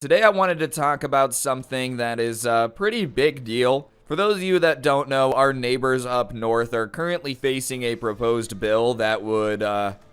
Today I wanted to talk about something that is a pretty big deal. For those of you that don't know, our neighbors up north are currently facing a proposed bill that would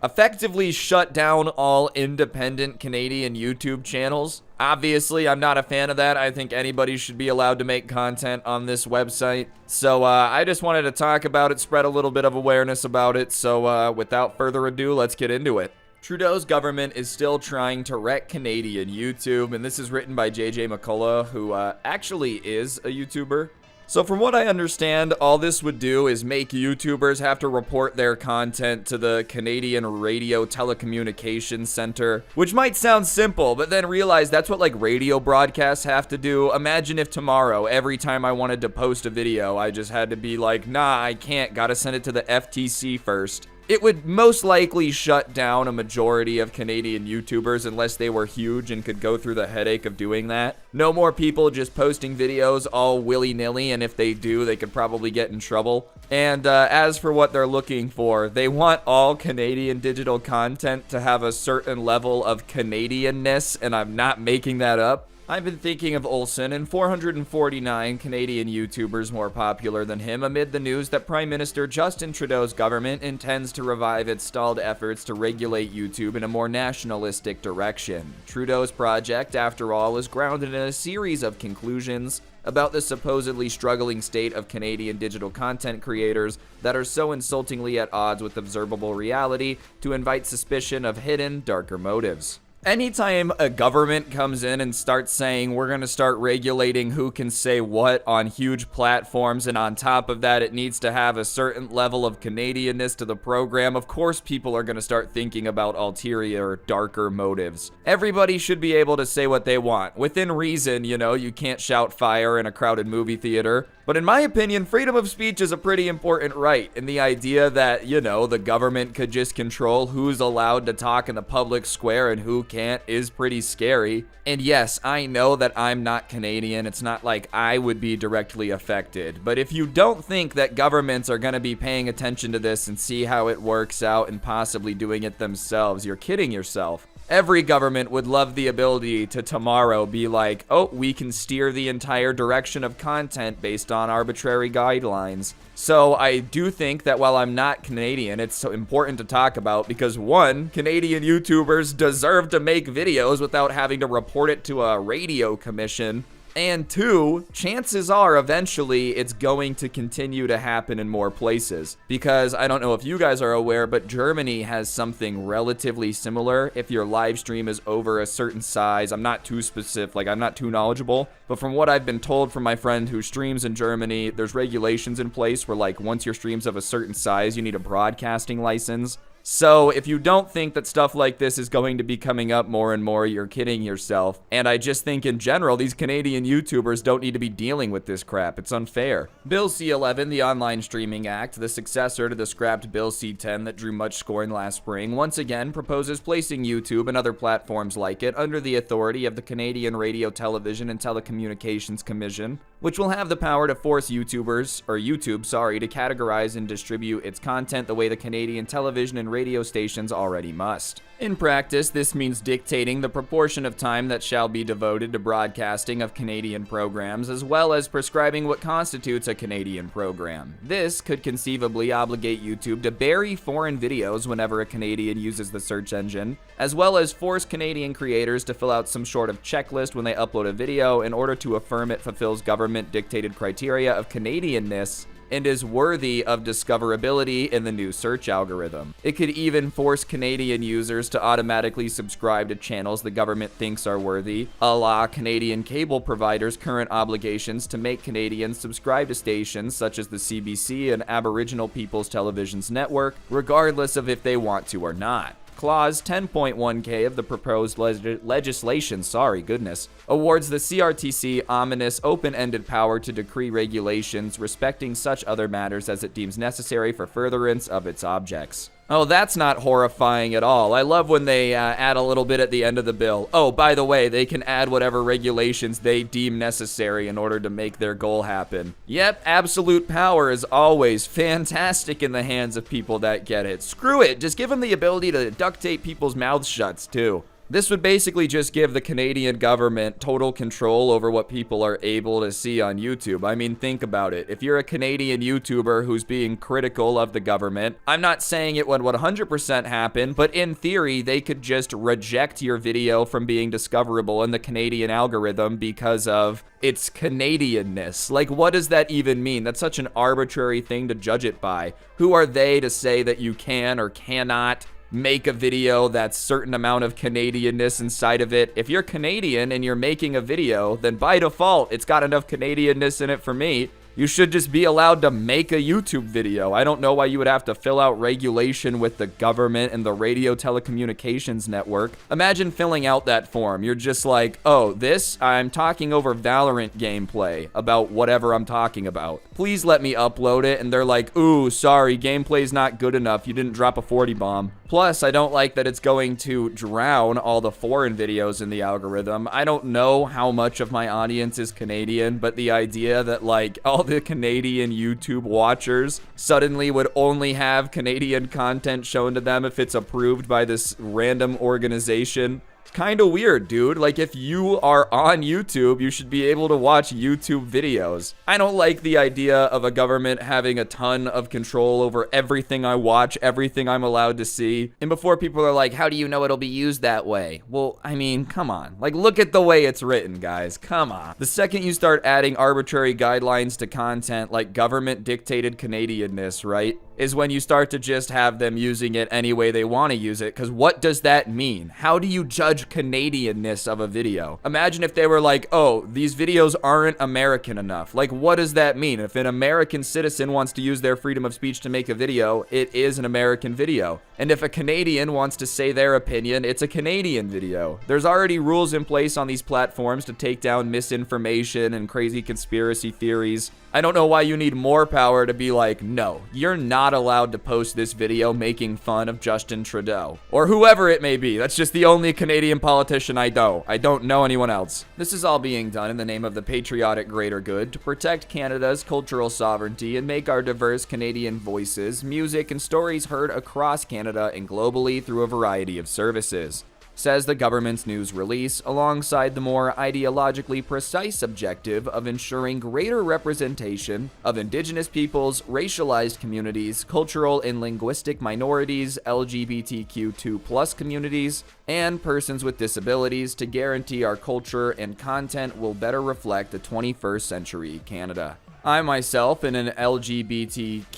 effectively shut down all independent Canadian YouTube channels. Obviously, I'm not a fan of that. I think anybody should be allowed to make content on this website. So I just wanted to talk about it, spread a little bit of awareness about it. So without further ado, let's get into it. Trudeau's government is still trying to wreck Canadian YouTube, and this is written by JJ McCullough, who actually is a YouTuber. So from what I understand, all this would do is make YouTubers have to report their content to the Canadian Radio Telecommunications Center, which might sound simple, but then realize that's what like radio broadcasts have to do. Imagine if tomorrow, every time I wanted to post a video, I just had to be like, nah, I can't, gotta send it to the FTC first. It would most likely shut down a majority of Canadian YouTubers unless they were huge and could go through the headache of doing that. No more people just posting videos all willy-nilly, and if they do, they could probably get in trouble. And as for what they're looking for, they want all Canadian digital content to have a certain level of Canadianness, and I'm not making that up. I've been thinking of Olsen and 449 Canadian YouTubers more popular than him amid the news that Prime Minister Justin Trudeau's government intends to revive its stalled efforts to regulate YouTube in a more nationalistic direction. Trudeau's project, after all, is grounded in a series of conclusions about the supposedly struggling state of Canadian digital content creators that are so insultingly at odds with observable reality to invite suspicion of hidden, darker motives. Anytime a government comes in and starts saying we're going to start regulating who can say what on huge platforms, and on top of that it needs to have a certain level of Canadianness to the program, of course people are going to start thinking about ulterior, darker motives. Everybody should be able to say what they want. Within reason, you know, you can't shout fire in a crowded movie theater. But in my opinion, freedom of speech is a pretty important right, and the idea that, you know, the government could just control who's allowed to talk in the public square and who can't is pretty scary. And yes, I know that I'm not Canadian. It's not like I would be directly affected. But if you don't think that governments are going to be paying attention to this and see how it works out and possibly doing it themselves, you're kidding yourself. Every government would love the ability to tomorrow be like, oh, we can steer the entire direction of content based on arbitrary guidelines. So I do think that while I'm not Canadian, it's so important to talk about because one, Canadian YouTubers deserve to make videos without having to report it to a radio commission. And two, chances are eventually it's going to continue to happen in more places. Because I don't know if you guys are aware, but Germany has something relatively similar. If your live stream is over a certain size, I'm not too specific, like I'm not too knowledgeable. But from what I've been told from my friend who streams in Germany, there's regulations in place where like once your stream's of a certain size, you need a broadcasting license. So if you don't think that stuff like this is going to be coming up more and more, you're kidding yourself. And I just think in general, these Canadian YouTubers don't need to be dealing with this crap. It's unfair. Bill C-11, the Online Streaming Act, the successor to the scrapped Bill C-10 that drew much scorn last spring, once again proposes placing YouTube and other platforms like it under the authority of the Canadian Radio, Television and Telecommunications Commission, which will have the power to force YouTube, to categorize and distribute its content the way the Canadian television and radio stations already must. In practice, this means dictating the proportion of time that shall be devoted to broadcasting of Canadian programs, as well as prescribing what constitutes a Canadian program. This could conceivably obligate YouTube to bury foreign videos whenever a Canadian uses the search engine, as well as force Canadian creators to fill out some sort of checklist when they upload a video in order to affirm it fulfills government-dictated criteria of Canadianness and is worthy of discoverability in the new search algorithm. It could even force Canadian users to automatically subscribe to channels the government thinks are worthy, a la Canadian cable providers' current obligations to make Canadians subscribe to stations such as the CBC and Aboriginal People's Television's network, regardless of if they want to or not. Clause 10.1K of the proposed legislation, awards the CRTC ominous open-ended power to decree regulations respecting such other matters as it deems necessary for furtherance of its objects. Oh, that's not horrifying at all. I love when they add a little bit at the end of the bill. Oh, by the way, they can add whatever regulations they deem necessary in order to make their goal happen. Yep, absolute power is always fantastic in the hands of people that get it. Screw it, just give them the ability to duct tape people's mouths shut, too. This would basically just give the Canadian government total control over what people are able to see on YouTube. I mean, think about it. If you're a Canadian YouTuber who's being critical of the government, I'm not saying it would 100% happen, but in theory, they could just reject your video from being discoverable in the Canadian algorithm because of its Canadianness. Like, what does that even mean? That's such an arbitrary thing to judge it by. Who are they to say that you can or cannot make a video that's certain amount of Canadianness inside of it? If you're Canadian and you're making a video, then by default, it's got enough Canadianness in it for me. You should just be allowed to make a YouTube video. I don't know why you would have to fill out regulation with the government and the radio telecommunications network. Imagine filling out that form. You're just like, oh, I'm talking over Valorant gameplay about whatever I'm talking about. Please let me upload it. And they're like, ooh, sorry, gameplay's not good enough. You didn't drop a 40 bomb. Plus, I don't like that it's going to drown all the foreign videos in the algorithm. I don't know how much of my audience is Canadian, but the idea that like all the Canadian YouTube watchers suddenly would only have Canadian content shown to them if it's approved by this random organization. Kind of weird, dude. Like, if you are on YouTube, you should be able to watch YouTube videos. I don't like the idea of a government having a ton of control over everything I watch, everything I'm allowed to see. And before people are like, how do you know it'll be used that way? Well, I mean, come on. Like, look at the way it's written, guys. Come on. The second you start adding arbitrary guidelines to content like government-dictated Canadianness, right, is when you start to just have them using it any way they want to use it. Because what does that mean? How do you judge Canadianness of a video? Imagine if they were like, oh, these videos aren't American enough. Like, what does that mean? If an American citizen wants to use their freedom of speech to make a video, it is an American video. And if a Canadian wants to say their opinion, it's a Canadian video. There's already rules in place on these platforms to take down misinformation and crazy conspiracy theories. I don't know why you need more power to be like, no, you're not allowed to post this video making fun of Justin Trudeau. Or whoever it may be. That's just the only Canadian politician I know. I don't know anyone else. This is all being done in the name of the patriotic greater good to protect Canada's cultural sovereignty and make our diverse Canadian voices, music, and stories heard across Canada and globally through a variety of services, says the government's news release, alongside the more ideologically precise objective of ensuring greater representation of Indigenous peoples, racialized communities, cultural and linguistic minorities, LGBTQ2+ communities, and persons with disabilities to guarantee our culture and content will better reflect the 21st century Canada. I myself am an LGBTQ2+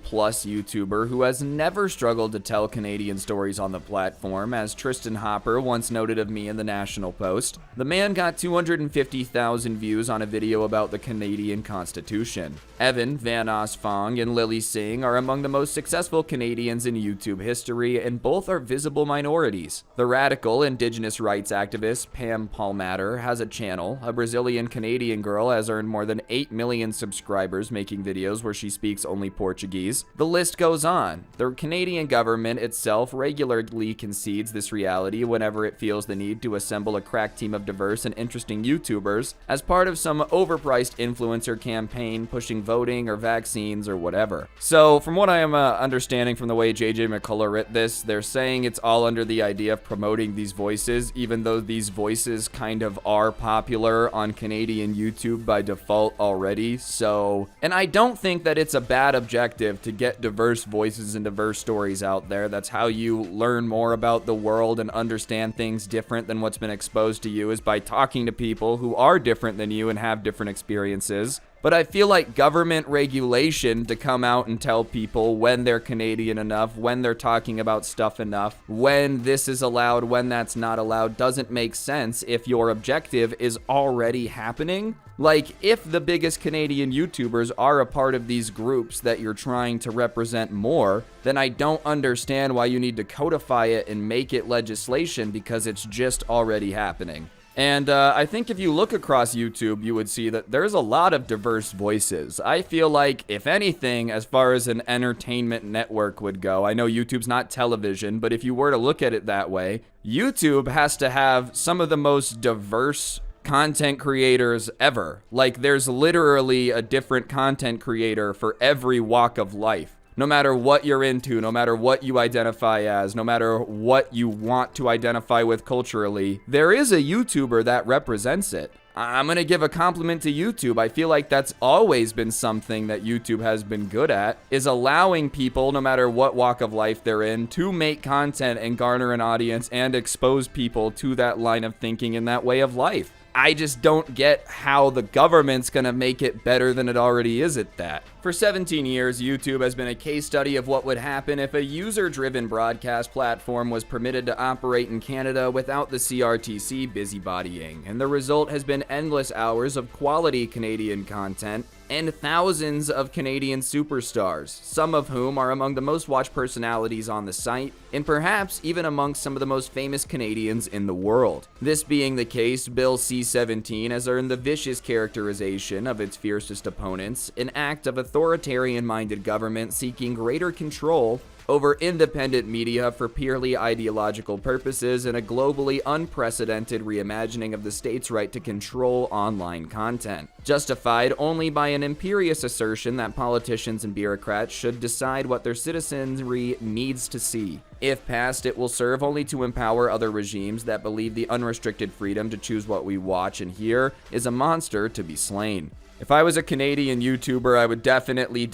YouTuber who has never struggled to tell Canadian stories on the platform, as Tristan Hopper once noted of me in the National Post. The man got 250,000 views on a video about the Canadian Constitution. Evan Van Osfong and Lily Singh are among the most successful Canadians in YouTube history, and both are visible minorities. The radical Indigenous rights activist Pam Palmater has a channel. A Brazilian Canadian girl has earned more than 8 million subscribers making videos where she speaks only Portuguese. The list goes on. The Canadian government itself regularly concedes this reality whenever it feels the need to assemble a crack team of diverse and interesting YouTubers as part of some overpriced influencer campaign pushing voting or vaccines or whatever. So from what I am understanding from the way JJ McCullough writ this, they're saying it's all under the idea of promoting these voices, even though these voices kind of are popular on Canadian YouTube by default already. So, and I don't think that it's a bad objective to get diverse voices and diverse stories out there. That's how you learn more about the world and understand things different than what's been exposed to you, is by talking to people who are different than you and have different experiences. But I feel like government regulation to come out and tell people when they're Canadian enough, when they're talking about stuff enough, when this is allowed, when that's not allowed, doesn't make sense if your objective is already happening. Like, if the biggest Canadian YouTubers are a part of these groups that you're trying to represent more, then I don't understand why you need to codify it and make it legislation, because it's just already happening. And I think if you look across YouTube, you would see that there's a lot of diverse voices. I feel like, if anything, as far as an entertainment network would go, I know YouTube's not television, but if you were to look at it that way, YouTube has to have some of the most diverse content creators ever. Like, there's literally a different content creator for every walk of life. No matter what you're into, no matter what you identify as, no matter what you want to identify with culturally, there is a YouTuber that represents it. I'm gonna give a compliment to YouTube. I feel like that's always been something that YouTube has been good at, is allowing people, no matter what walk of life they're in, to make content and garner an audience and expose people to that line of thinking and that way of life. I just don't get how the government's gonna make it better than it already is at that. For 17 years, YouTube has been a case study of what would happen if a user-driven broadcast platform was permitted to operate in Canada without the CRTC busybodying, and the result has been endless hours of quality Canadian content and thousands of Canadian superstars, some of whom are among the most watched personalities on the site, and perhaps even amongst some of the most famous Canadians in the world. This being the case, Bill C-17 has earned the vicious characterization of its fiercest opponents, an act of authoritarian-minded government seeking greater control over independent media for purely ideological purposes and a globally unprecedented reimagining of the state's right to control online content, justified only by an imperious assertion that politicians and bureaucrats should decide what their citizenry needs to see. If passed, it will serve only to empower other regimes that believe the unrestricted freedom to choose what we watch and hear is a monster to be slain. If I was a Canadian YouTuber, I would definitely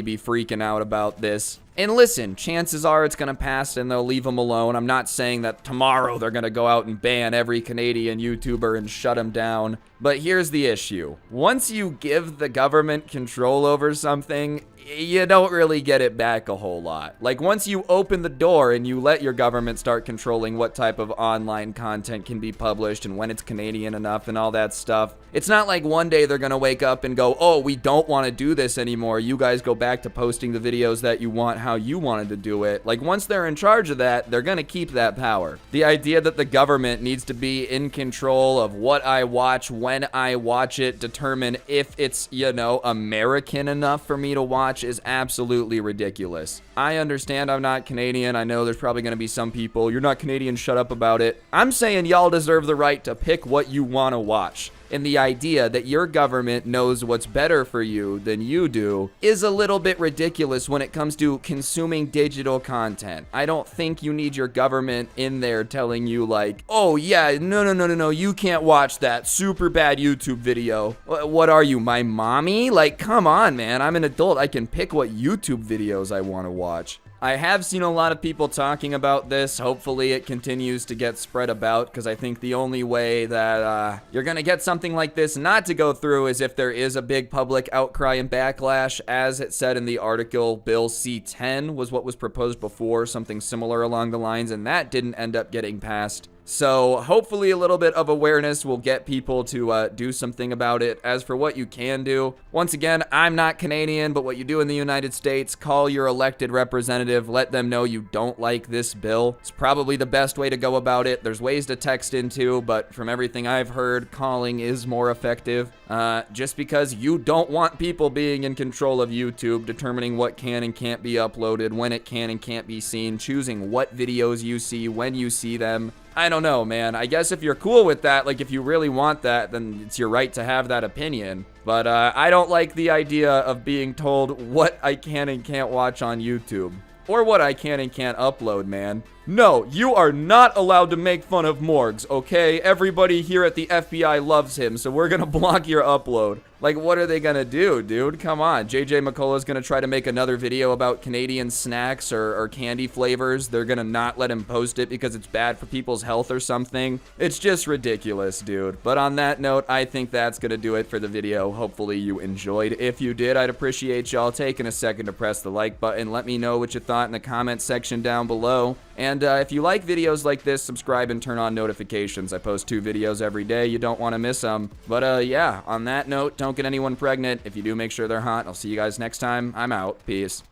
be freaking out about this. And listen, chances are it's gonna pass and they'll leave them alone. I'm not saying that tomorrow they're gonna go out and ban every Canadian YouTuber and shut them down. But here's the issue. Once you give the government control over something, you don't really get it back a whole lot. Like, once you open the door and you let your government start controlling what type of online content can be published and when it's Canadian enough and all that stuff, it's not like one day they're gonna wake up and go, oh, we don't want to do this anymore. You guys go back to posting the videos that you want how you wanted to do it. Like, once they're in charge of that, they're gonna keep that power. The idea that the government needs to be in control of what I watch, when I watch it, determine if it's, you know, American enough for me to watch is absolutely ridiculous. I understand I'm not Canadian. I know there's probably going to be some people, you're not Canadian, shut up about it. I'm saying y'all deserve the right to pick what you want to watch. And the idea that your government knows what's better for you than you do is a little bit ridiculous when it comes to consuming digital content. I don't think you need your government in there telling you like, oh yeah, no, you can't watch that super bad YouTube video. What are you, my mommy? Like, come on, man, I'm an adult. I can pick what YouTube videos I want to watch. I have seen a lot of people talking about this. Hopefully it continues to get spread about, because I think the only way that you're gonna get something like this not to go through is if there is a big public outcry and backlash. As it said in the article, Bill C-10 was what was proposed before, something similar along the lines, and that didn't end up getting passed. So hopefully a little bit of awareness will get people to do something about it. As for what you can do, once again, I'm not Canadian, but what you do in the United States, call your elected representative, let them know you don't like this bill. It's probably the best way to go about it. There's ways to text into, but from everything I've heard, calling is more effective. Just because you don't want people being in control of YouTube, determining what can and can't be uploaded, when it can and can't be seen, choosing what videos you see, when you see them. I don't know, man. I guess if you're cool with that, like if you really want that, then it's your right to have that opinion. But I don't like the idea of being told what I can and can't watch on YouTube. Or what I can and can't upload, man. No, you are not allowed to make fun of Morgs, okay? Everybody here at the FBI loves him, so we're gonna block your upload. Like, what are they gonna do, dude? Come on. JJ McCullough's gonna try to make another video about Canadian snacks or candy flavors. They're gonna not let him post it because it's bad for people's health or something. It's just ridiculous, dude. But on that note, I think that's gonna do it for the video. Hopefully you enjoyed. If you did, I'd appreciate y'all taking a second to press the like button. Let me know what you thought in the comment section down below. And if you like videos like this, subscribe and turn on notifications. I post 2 videos every day. You don't want to miss them. But yeah, on that note, don't get anyone pregnant. If you do, make sure they're hot. I'll see you guys next time. I'm out. Peace.